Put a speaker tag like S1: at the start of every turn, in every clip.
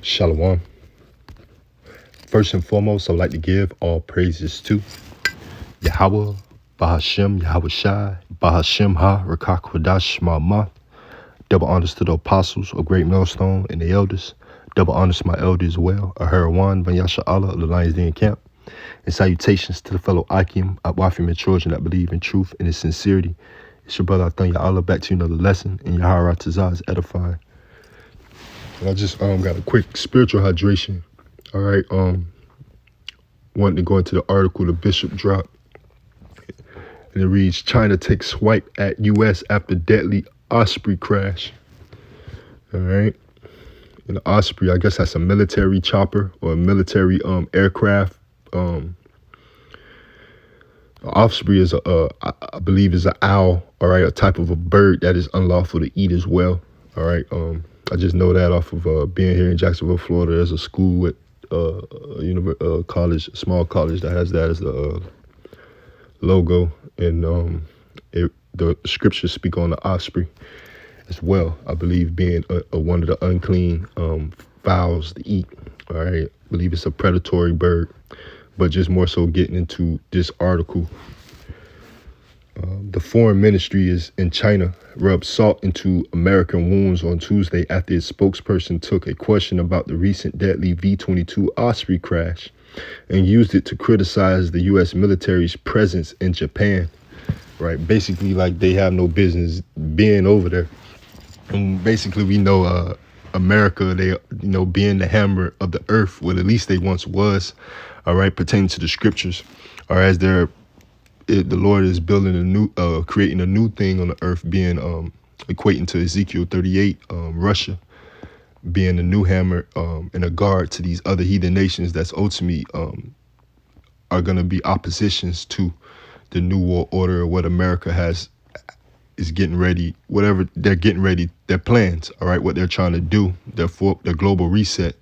S1: Shalom. First and foremost, I'd like to give all praises to Yahweh, Bahashem, Yahweh Shai, Bahashem Ha, Rakak Hadash Ma'amah. Double honors to the apostles of Great Millstone and the elders. Double honors to my elders as well, Aharawan, Vanyasha Allah of the Lions Den Camp. And salutations to the fellow Akim, Wafim and children that believe in truth and in sincerity. It's your brother Athanya Allah back to you another lesson, and Yahara Tazah is edifying. And I just got a quick spiritual hydration. All right, wanted to go into the article the bishop dropped. And it reads, China takes swipe at U.S. after deadly Osprey crash. All right. And the Osprey, I guess that's a military chopper or a military aircraft. Osprey is I believe is an owl, all right, a type of a bird that is unlawful to eat as well. All right. I just know that off of being here in Jacksonville, Florida. There's a school with college, small college that has that as the logo, and the scriptures speak on the osprey as well. I believe being one of the unclean fowls to eat. All right, I believe it's a predatory bird, but just more so getting into this article. The foreign ministry is in China rubbed salt into American wounds on Tuesday after its spokesperson took a question about the recent deadly V-22 Osprey crash and used it to criticize the U.S. military's presence in Japan. Right, basically like they have no business being over there. And basically we know America, they being the hammer of the earth, well at least they once was. All right, pertaining to the scriptures, or as the Lord is building a new, creating a new thing on the earth, being equating to Ezekiel 38, Russia being a new hammer and a guard to these other heathen nations that's ultimately are going to be oppositions to the new world order, or what America is getting ready, whatever they're getting ready, their plans, all right, what they're trying to do, their global reset,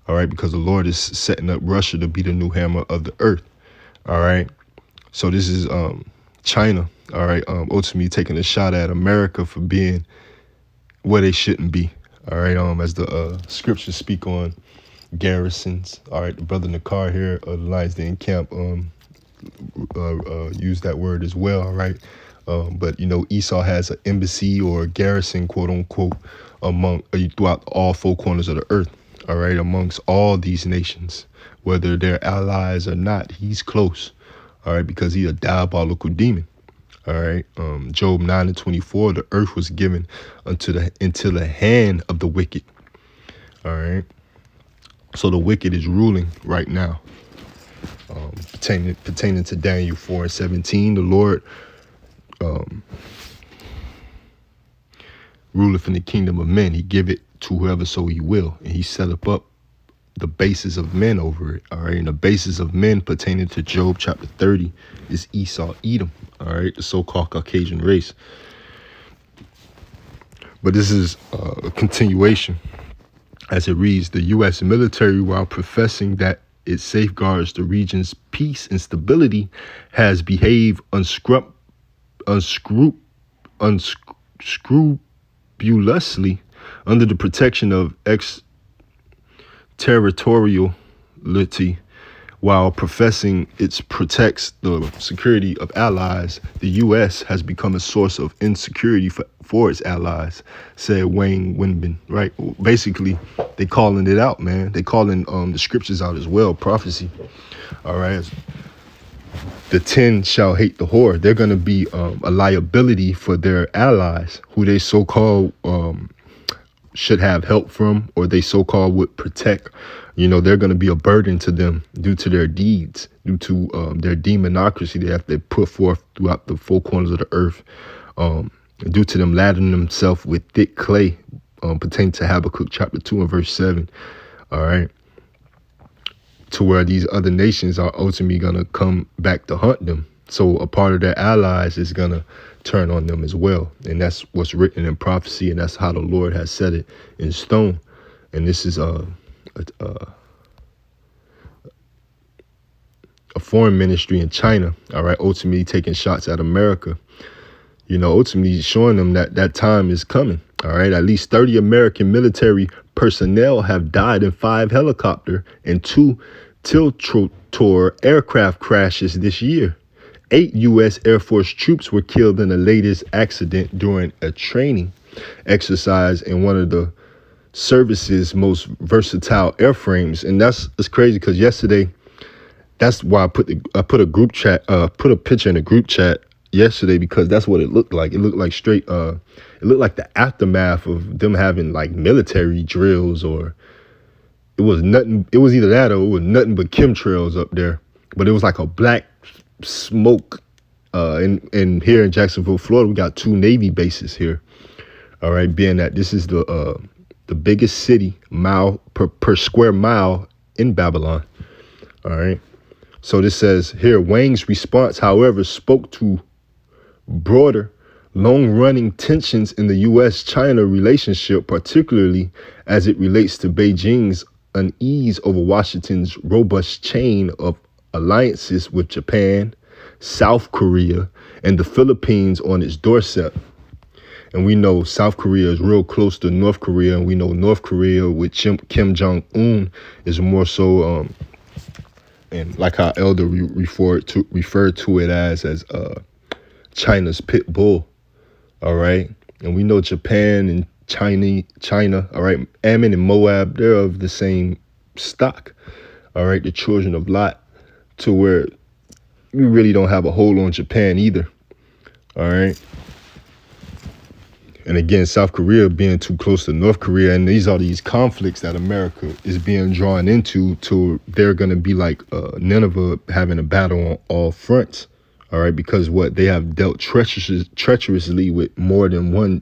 S1: all right, because the Lord is setting up Russia to be the new hammer of the earth, all right. So this is China, all right, ultimately taking a shot at America for being where they shouldn't be, all right, as the scriptures speak on garrisons, all right, the brother Nakar here of the Lions Den Camp used that word as well, all right, but Esau has an embassy or a garrison, quote unquote, throughout all four corners of the earth, all right, amongst all these nations, whether they're allies or not, he's close. All right, because he's a diabolical demon. All right. Job 9:24, the earth was given into the hand of the wicked. All right. So the wicked is ruling right now. Pertaining to Daniel 4:17, the Lord ruleth in the kingdom of men. He give it to whoever so he will. And he set up the basis of men over it, all right? And the basis of men pertaining to Job chapter 30 is Esau, Edom, all right? The so-called Caucasian race. But this is a continuation as it reads, the U.S. military, while professing that it safeguards the region's peace and stability, has behaved unscrupulously under the protection of territoriality, while professing it protects the security of allies. The U.S. has become a source of insecurity for its allies, said Wayne Winbin. Right, basically, they calling it out, man. They calling the scriptures out as well, prophecy. All right, the 10 shall hate the whore. They're going to be a liability for their allies, who they so-called should have help from, or they so-called would protect. They're going to be a burden to them due to their deeds, due to their demonocracy they have to put forth throughout the four corners of the earth, due to them lathering themselves with thick clay, pertaining to Habakkuk chapter 2 and verse 7. All right. To where these other nations are ultimately going to come back to hunt them. So a part of their allies is going to turn on them as well. And that's what's written in prophecy. And that's how the Lord has set it in stone. And this is a foreign ministry in China, all right, ultimately taking shots at America, ultimately showing them that time is coming. All right, at least 30 American military personnel have died in 5 helicopter and 2 Tiltrotor aircraft crashes this year. 8 U.S. Air Force troops were killed in the latest accident during a training exercise in one of the service's most versatile airframes. And it's crazy because yesterday, that's why I put a group chat, put a picture in a group chat yesterday, because that's what it looked like. It looked like straight, it looked like the aftermath of them having like military drills, or it was nothing. It was either that or it was nothing but chemtrails up there. But it was like a black smoke. In here in Jacksonville, Florida, we got 2 Navy bases here. All right, being that this is the biggest city mile per square mile in Babylon. All right. So this says here, Wang's response, however, spoke to broader, long-running tensions in the U.S.-China relationship, particularly as it relates to Beijing's unease over Washington's robust chain of alliances with Japan, South Korea, and the Philippines on its doorstep. And we know South Korea is real close to North Korea, and we know North Korea with Kim Jong-un is more so, and like how Elder referred to it as China's pit bull. All right, and we know Japan and China. All right, Ammon and Moab, they're of the same stock. All right, the children of Lot, to where we really don't have a hold on Japan either. All right. And again, South Korea being too close to North Korea, and these are these conflicts that America is being drawn into, to they're going to be like Nineveh, having a battle on all fronts. All right, because what they have dealt treacherously with more than one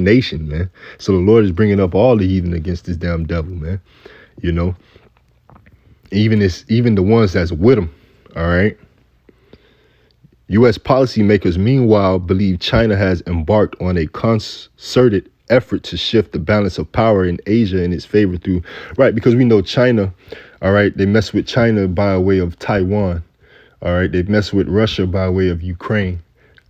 S1: nation, man. So the Lord is bringing up all the heathen against this damn devil, man. You know, even the ones that's with him. All right. U.S. policymakers, meanwhile, believe China has embarked on a concerted effort to shift the balance of power in Asia in its favor through, right, because we know China, all right, they mess with China by way of Taiwan, all right, they mess with Russia by way of Ukraine,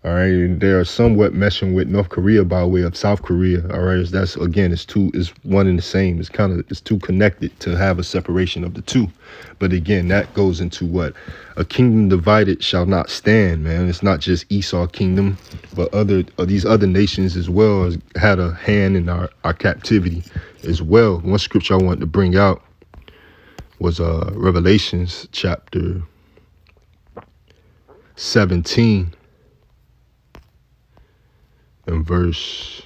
S1: all right, and they are somewhat messing with North Korea by way of South Korea, all right, that's, again, it's one and the same, it's too connected to have a separation of the two. But again, that goes into what? A kingdom divided shall not stand, man. It's not just Esau kingdom, but these other nations as well has had a hand in our captivity as well. One scripture I wanted to bring out was Revelations chapter 17 and verse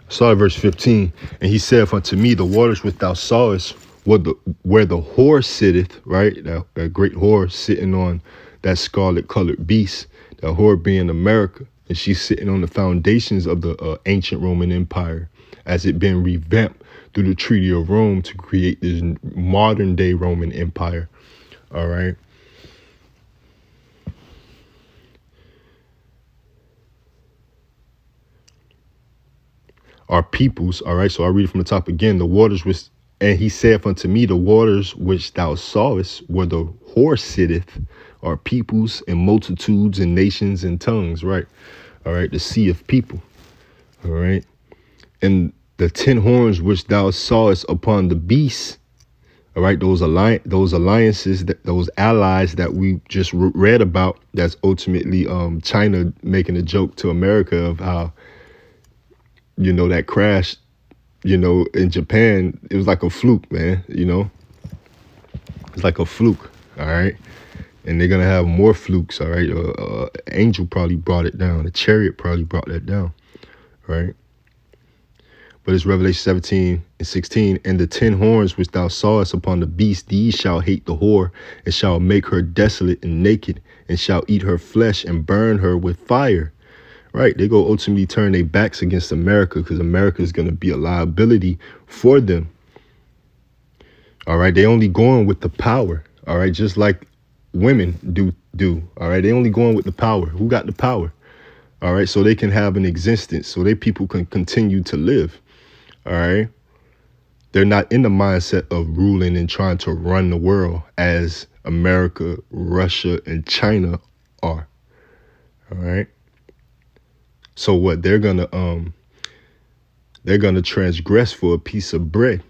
S1: 15. And he saith unto me, the waters which thou sawest, where the whore sitteth, right? That great whore sitting on that scarlet colored beast, that whore being America. And she's sitting on the foundations of the ancient Roman Empire, as it been revamped through the Treaty of Rome to create this modern day Roman Empire. All right. Our peoples. All right. So I read it from the top again. The waters which, and he saith unto me, the waters which thou sawest, where the whore sitteth, are peoples and multitudes and nations and tongues. Right. All right. The sea of people. All right. And the 10 horns which thou sawest upon the beast. All right. Those alliances, those allies that we just read about. That's ultimately China making a joke to America of how, you know, that crash, you know, in Japan, it was like a fluke, man, you know, it's like a fluke. All right. And they're going to have more flukes. All right. Angel probably brought it down. The chariot probably brought that down. Right. But it's Revelation 17 and 16. And the 10 horns which thou sawest upon the beast, these shall hate the whore, and shall make her desolate and naked, and shall eat her flesh and burn her with fire. Right. They go ultimately turn their backs against America, because America is going to be a liability for them. All right. They only going with the power. All right. Just like women do. All right. They only going with the power. Who got the power? All right. So they can have an existence, so their people can continue to live. All right. They're not in the mindset of ruling and trying to run the world as America, Russia, and China are. All right. So what they're going to They're going to transgress for a piece of bread.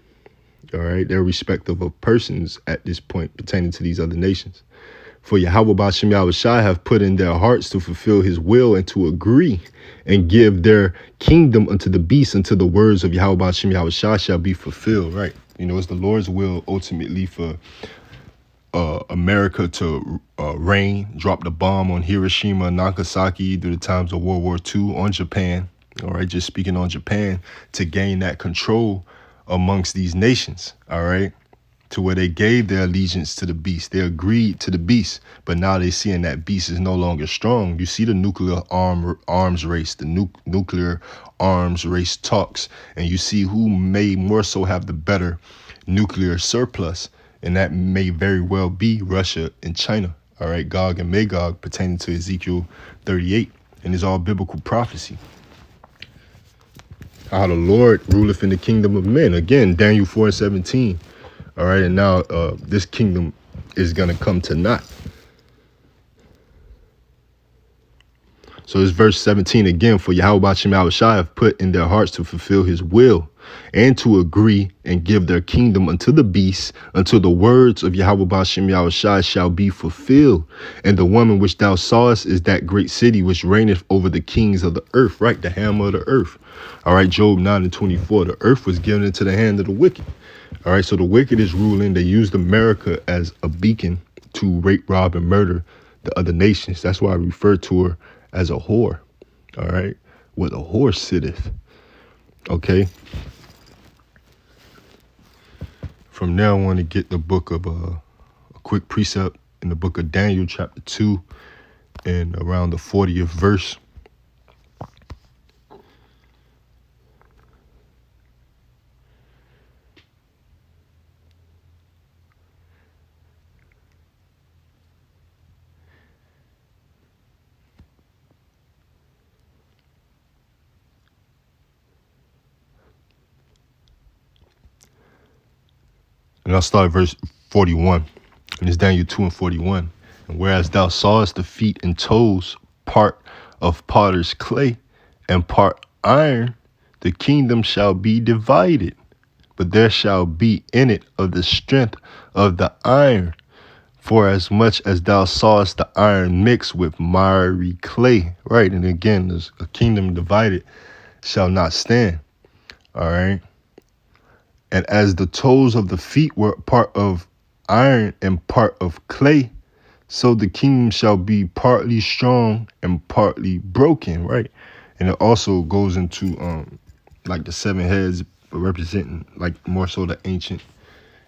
S1: All right. They're respective of persons at this point pertaining to these other nations. For Yahweh Ba'ashem Yahushai have put in their hearts to fulfill his will and to agree and give their kingdom unto the beast until the words of Yahweh Ba'ashem Yahushai shall be fulfilled. Right. You know, it's the Lord's will ultimately for America to reign, drop the bomb on Hiroshima and Nagasaki through the times of World War II on Japan. All right, just speaking on Japan, to gain that control amongst these nations. All right, to where they gave their allegiance to the beast. They agreed to the beast, but now they seeing that beast is no longer strong. You see the nuclear arms race, the nuclear arms race talks, and you see who may more so have the better nuclear surplus. And that may very well be Russia and China. All right, Gog and Magog pertaining to Ezekiel 38. And it's all biblical prophecy. How the Lord ruleth in the kingdom of men. Again, Daniel 4:17. All right, and now this kingdom is going to come to naught. So it's verse 17 again. For Yahweh Ba'ashem Yahushai have put in their hearts to fulfill his will and to agree and give their kingdom unto the beast until the words of Yahweh Ba'ashem Yahushai shall be fulfilled. And the woman which thou sawest is that great city which reigneth over the kings of the earth, right? The hammer of the earth. All right, Job 9:24. The earth was given into the hand of the wicked. All right, so the wicked is ruling. They used America as a beacon to rape, rob, and murder the other nations. That's why I refer to her as a whore. All right, where the whore sitteth. Okay. From now, I want to get the book of a quick precept in the book of Daniel, chapter 2, and around the 40th verse. And I'll start at verse 41. And it's Daniel 2:41. And whereas thou sawest the feet and toes, part of potter's clay and part iron, the kingdom shall be divided. But there shall be in it of the strength of the iron, for as much as thou sawest the iron mixed with miry clay. Right. And again, there's a kingdom divided shall not stand. All right. And as the toes of the feet were part of iron and part of clay, so the kingdom shall be partly strong and partly broken, right? And it also goes into like the 7 heads representing like more so the ancient,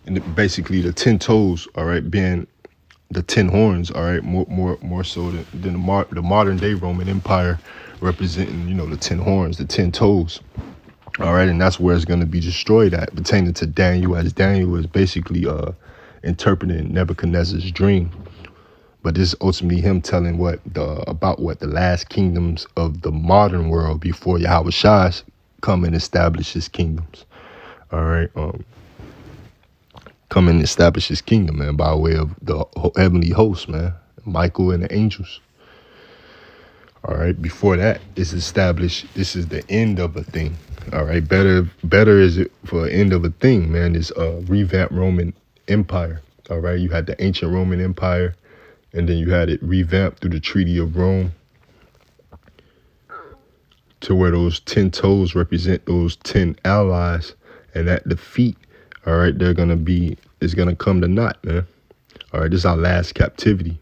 S1: and basically the 10 toes, all right, being the 10 horns, all right, more so than the modern day Roman Empire representing, you know, the 10 horns, the 10 toes. All right, and that's where it's going to be destroyed at, pertaining to Daniel, as Daniel is basically interpreting Nebuchadnezzar's dream. But this is ultimately him telling about the last kingdoms of the modern world before Yahweh Shai come and establish his kingdoms. All right, come and establish his kingdom, man, by way of the heavenly host, man, Michael and the angels. All right, before that is established, this is the end of a thing. All right, better is it for an end of a thing, man, is a revamped Roman Empire. All right, you had the ancient Roman Empire, and then you had it revamped through the Treaty of Rome, to where those 10 toes represent those 10 allies, and at the feet, all right, it's gonna come to naught, man. All right, this is our last captivity.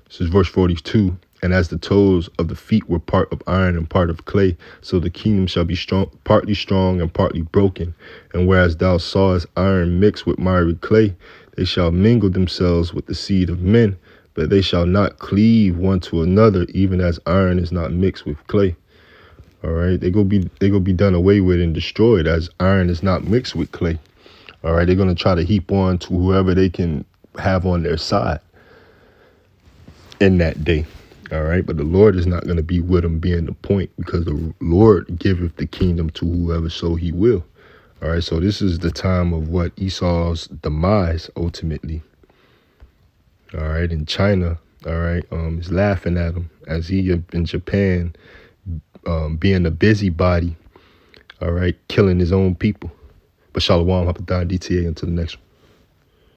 S1: This is verse 42. And as the toes of the feet were part of iron and part of clay, so the kingdom shall be partly strong and partly broken. And whereas thou sawest iron mixed with miry clay, they shall mingle themselves with the seed of men, but they shall not cleave one to another, even as iron is not mixed with clay. All right, they go be done away with and destroyed, as iron is not mixed with clay. All right, they're gonna try to heap on to whoever they can have on their side in that day. All right, but the Lord is not going to be with them, being the point, because the Lord giveth the kingdom to whoever so he will. All right, so this is the time of what Esau's demise ultimately. All right, in China, all right, is laughing at him as he in Japan being a busybody, all right, killing his own people. But Shalom, Happadah, DTA, until the next one.